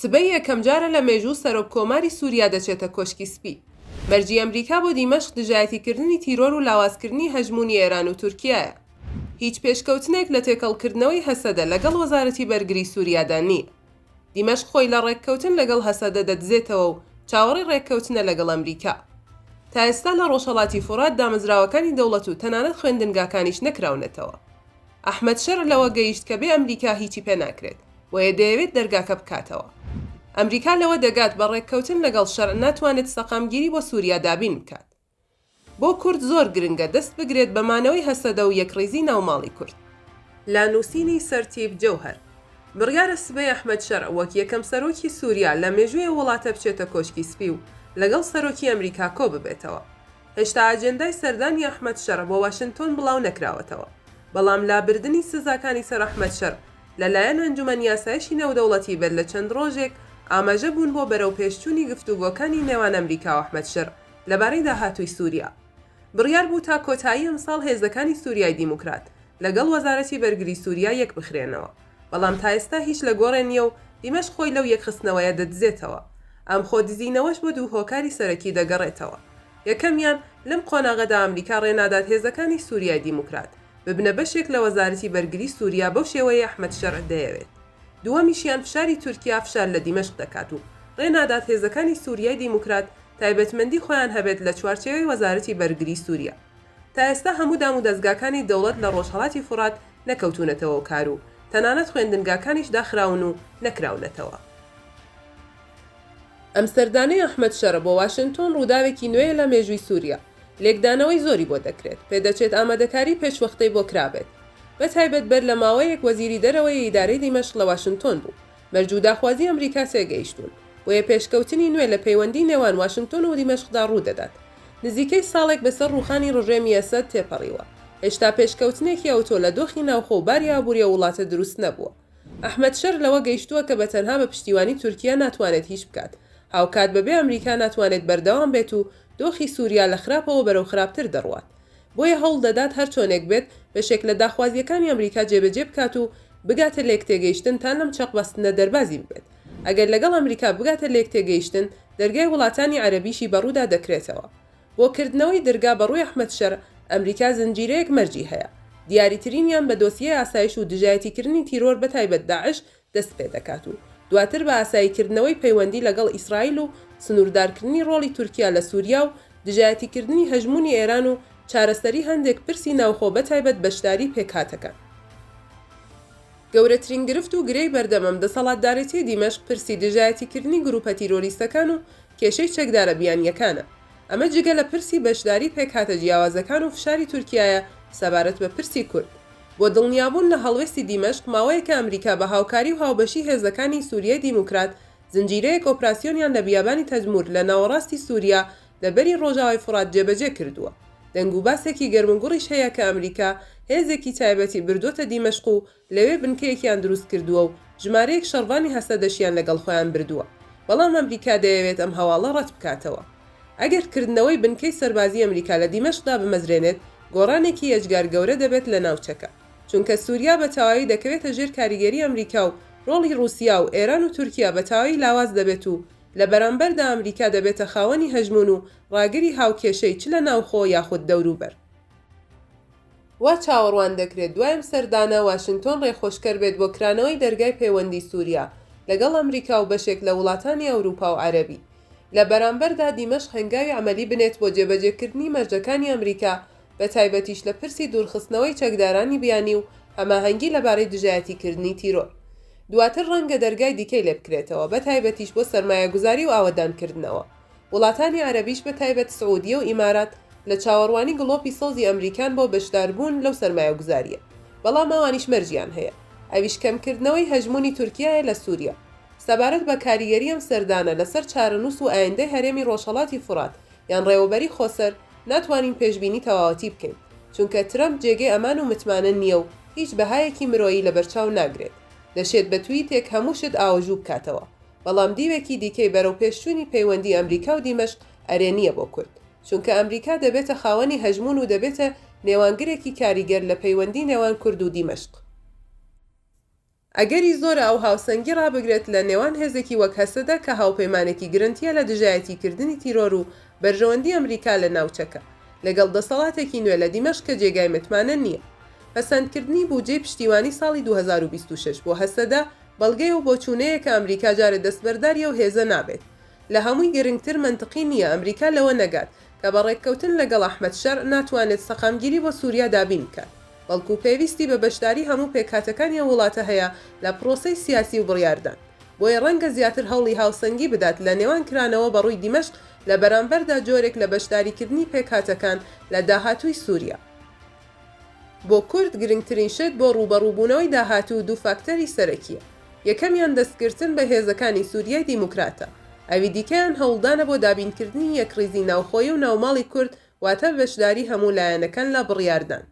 سبەی یەکەم جارە لە مێژوو سەرۆککۆماری سووریا دەچێتە کۆشکی سپی. مەرجی ئەمریکا بۆ دیمەشق دژایەتیکردنی تیرۆر و لاوازکردنی هەژمونی ئێران و تورکیایە. هیچ پێشکەوتنێک لە تێکەڵکردنەوەی هەسەدە لەگەڵ وەزارەتی بەرگری سووریادا نییە. دیمەشق خۆی لە ڕێککەوتن لەگەڵ هەسەدە دەدزێتەوە و چاوەڕێی ڕێککەوتنە لەگەڵ ئەمریکا. تا ئێستا لە ڕۆژهەڵاتی فورات دامەزراوەکانی دەوڵەت و تەنانەت خوێندنگاکانیش نەکراونەتەوە. ئەحمەد شەر لەوە گەیشت کە بێ ئەمریکا هیچی پێ ناکرێت وە دەیەوێت دەرگاکە بکاتەوە. ئەمریکا لەوە دەگات بە ڕێککەوتن لەگەڵ شەر ناتوانێت سەقامگیری بۆ سووریا دابین بکات. بۆ کورد زۆر گرنگە دەست بگرێت بەمانەوەی هەسەدە و یەکڕێزی ناوماڵی کورد. لانووسینی سەرتیب جەوهەر بڕیارە سبەی ئەحمەد شەر وەک یەکەم سەرۆکی سووریا لە مێژووی وڵاتە بچێتە کۆشکی سپی و لەگەڵ سەرۆکی ئەمریکا کۆ ببێتەوە. هێشتا ئاجێندای سەردانی ئەحمەد شەر بۆ واشنتۆن بڵاو نەکراوەتەوە، بەڵام لابردنی سزاکانی سەر ئەحمەد شەر لەلایەن ئەنجومەن یاسایشی نێودەوڵەتی بێت لە چەند ڕۆژێک ئاماژە بوون بۆ بەرەو پێشچوونی گفتوگۆکانی نێوان ئەمریکا و ئەحمەد شەر لەبارەی داهاتووی سووریا. بڕیار بوو تا کۆتایی ئەمساڵ هێزەکانی سووریای دیموکرات لەگەڵ وەزارەتی بەرگری سووریا یەک بخرێنەوە، بەڵام تا ئێستا هیچ لە گۆڕێ نییە و دیمەشق خۆی لەو یەکخستنەوەیە دەدزێتەوە. ئەم خۆدزینەوەش بۆ دوو هۆکاری سەرەکی دەگەڕێتەوە. یەکەمیان لەم قۆناغەدا ئەمریکا ڕێنادات هێزەکانی سووریای دیموکرات ببنە بەشێک لە وەزارەتی بەرگری سووریا بەو شێوەیە ئەحمەد شەر دەیەوێت. دووەمیشیان فشاری تورکیا فشار لە دیمەشق دەکات و ڕێنادات هێزەکانی سووریای دیموکرات تایبەتمەندی خۆیان هەبێت لە چوارچێوەی وەزارەتی بەرگری سووریا. تا ئێستا هەموو دام و دەستگاکانی دەوڵەت لە ڕۆژهەڵاتی فورات نەکەوتونەتەوە و کار و تەنانەت خوێندنگاکانیش داخراون و نەکراونەتەوە. ئەم سەردانەی ئەحمەد شەر بۆ واشنتۆن ڕووداوێکی نوێیە لە مێژووی سووریا. لێکدانەوەی زۆری بۆ دەکرێت، پێدەچێت ئامادەکاری پێشوەختەی بۆ کرابێت. بەتایبەت بەر لە ماوەیەک وەزیری دەرەوەی ئیدارەی دیمەشق لە واشنتۆن بوو. مەرج و داخوازی ئەمریکا سێگەیشتون بۆیە پێشکەوتنی نوێ لە پەیوەندی نێوان واشنتۆن و دیمەشقدا ڕوودەدات. نزیکەی ساڵێک بەسەر ڕووخانی ڕژێمی ئەسەد تێپەڕیوە. هێشتا پێشکەوتنێکی ئەوتۆ لە دۆخی ناوخۆ و باری ئابووریە وڵاتە دروست نەبووە. ئەحمەد شەر لەوە گەیشتووە کە بەتەنها بە پشتیوانی تورکیا ناتوانێت هیچ بکات، هاوکات بەبێ ئەمریکا ناتوانێت بەردەوام بێت و دۆخی سووریا لە خراپەوە بەرەو خراپتر دەڕوات. بۆیە هەوڵ دەدات هەر چۆنێک بێت بەشێک لە داخوازیەکانی ئەمریکا جێبەجێ بکات و بگاتە لێک تێگەیشتن تا لەم چەقبەستنە دەربازی ببێت. ئەگەر لەگەڵ ئەمریکا بگاتە لێک تێگەیشتن دەرگای وڵاتانی عەرەبیشی بەڕوودا دەکرێتەوە. بۆ کردنەوەی دەرگا بەڕووی ئەحمەد شەر ئەمریکا زنجیرەیەک مەرجی هەیە. دیاریترینیان بە دۆسیە ئاسایش و دژایەتیکردنی تیرۆر بەتایبەت داعش دەست پێ دەکات و دواتر بە ئاساییکردنەوەی پەیوەندی لەگەڵ ئیسرائیل و سنووردارکردنی ڕۆڵی تورکیا لە سووریا و دژایەتیکردنی هەژمونی ئێران و چارەسەری هەندێک پرسی ناوخۆ بەتایبەت بەشداری پێکهاتەکان. گەورەترین گرفت و گرەی بەردەمەم دەسەڵاتدارەتی دیمەشق پرسی دژایەتیکردنی گروپە تیرۆریستەکان و کێشەی چەکدارە بیانیەکانە. ئەمە جگە لە پرسی بەشداری پێکهاتە جیاوازەکان و فشاری تورکیایە سەبارەت بە پرسی کورد. بۆ دڵنیابوون لە هەڵوێستی دیمەشق ماوەیەکە ئەمریکا بە هاوکاری و هاوبەشی هێزەکانی سووریای دیموکرات زنجیرەیەک ئۆپراسیۆنیان لە بیابانی تەجمور لە ناوەڕاستی سووریا لەبەری ڕۆژاوای فورات جێبەجێ کردووە. دەنگ و باسێکی گەرمگوڕیش هەیە کە ئەمریکا هێزێکی تایبەتی بردوۆتە دیمەشق و لەوێ بنکەیەکیان دروست کردووە و ژمارەیەک شەڕوانی هەسەدەشیان لەگەڵ خۆیان بردووە. بەڵام ئەمریکا دەیەوێت ئەم هەواڵە ڕەت بکاتەوە. ئەگەر کردنەوەی بنکەی سەربازی ئەمریکا لە دیمەشقدا بمەزرێنێت گۆڕانێکی یەجگار گەورە دەبێت لە ناوچەکە، چونکە سووریا بە تەواوی دەکەوێتە ژێر کاریگەری ئەمریکا و ڕۆڵی رووسیا و ئێران و تورکیا بە تەواوی لاواز دەبێت و لە بەرامبەردا ئەمریکا دەبێتە خاوەنی هەژمون و ڕاگری هاوکێشەی چ لە ناوخۆ یاخود دەوروبەر. وا چاوەڕوان دەکرێت دوایم سەردانە واشنتۆن ڕێخۆشکەر بێت بۆ کرانەوەی دەرگای پەیوەندی سووریا لەگەڵ ئەمریکا و بەشێک لە وڵاتانی ئەوروپا و عەرەبی. لە بەرامبەردا دیمەشق هەنگاوی عەمەلی بنێت بۆ جێبەجێکردنی مەرجەکانی ئەمریکا بەتایبەتیش لە پرسی دوورخستنەوەی چەکدارانی بیانی و هەماهەنگی لەبارەی دژایەتیکردنی تیرۆر. دواتر ڕەنگە دەرگای دیکەی لێ بکرێتەوە بەتایبەتیش بۆ سەرمایەگوزاری و ئاوەدانکردنەوە. وڵاتانی عەرەبیش بەتایبەت سعودیە و ئیمارات لە چاوەڕوانی گڵۆپی سەوزی ئەمریکان بۆ بەشداربوون لەو سەرمایەگوزاریە، بەڵام ئەوانیش مەرجیان هەیە. ئەویش کەمکردنەوەی هەژمونی تورکیایە لە سووریا. سەبارەت بە کاریگەری ئەم سەردانە لەسەر چارەنووس و ئایندەی هەرێمی ڕۆژهەڵاتی فورات یان ڕێوەبەری خۆسەر ناتوانین پێشبینی تەواوەتی بکەین، چونکە ترەمپ جێگەی ئەمان و متمانە نییە و هیچ بەهایەکی مرۆیی لەبەرچاو ناگرێت. دەشێت بە تویتێک هەموو شت ئاوەژوو بکاتەوە، بەڵام دیوێکی دیکەی بەرەو پێشچوونی پەیوەندی ئەمریکا و دیمەشق ئەرێنیە بۆ کورد، چونکە ئەمریکا دەبێتە خاوەنی هەژمون و دەبێتە نێوانگرێکی کاریگەر لە پەیوەندی نێوان کورد و دیمەشق. ئەگەری زۆرە ئەو هاوسەنگی ڕابگرێت لە نێوان هێزێکی وەک هەسەدا کە هاوپەیمانێکی گرنگتیە لە دژایەتیکردنی تیرۆر و بەرژەوەندی ئەمریکا لە ناوچەکە لەگەڵ دەسەڵاتێکی نوێ لە دیمەشق جێگای متمانە نییە. پەسەندکردنی بودجەی پشتیوانی ساڵی 2026 بۆ هەسەدا بەڵگەی و بۆچوونەیە کە ئەمریکا جارە دەستبەرداریە و هێزە نابێت. لە هەمووی گرنگتر منطقی نییە ئەمریکا لەوە نەگات کە بە ڕێککەوتن لەگەڵ ئەحمەد شەر ناتوانێت سەقامگیری بۆ سووریا دابین بکات، بەڵکو پێویستی بە بەشداری هەموو پێکهاتەکانی وڵاتە هەیە لە پرۆسەی سیاسی و بڕیاردان، بۆیە ڕەنگە زیاتر هەوڵی هاوسەنگی بدات لە نێوان کرانەوە بەڕووی دیمەشق لە بەرامبەردا جۆرێک لە بەشداریکردنی پێکهاتەکان لە داهاتووی سووریا. بۆ کورد گرنگترین شت بۆ ڕوبەڕووبوونەوەی داهاتوو دوو فاکتەری سەرەکیە. یەکەمیان دەستگرتن بە هێزەکانی سووریای دیموکراتە، ئەوی دیکەیان هەوڵدانە بۆ دابینکردنی یەکڕیزی ناوخۆیی و ناوماڵی کورد واتە بەشداری هەموو لایەنەکان لە بڕیاردان.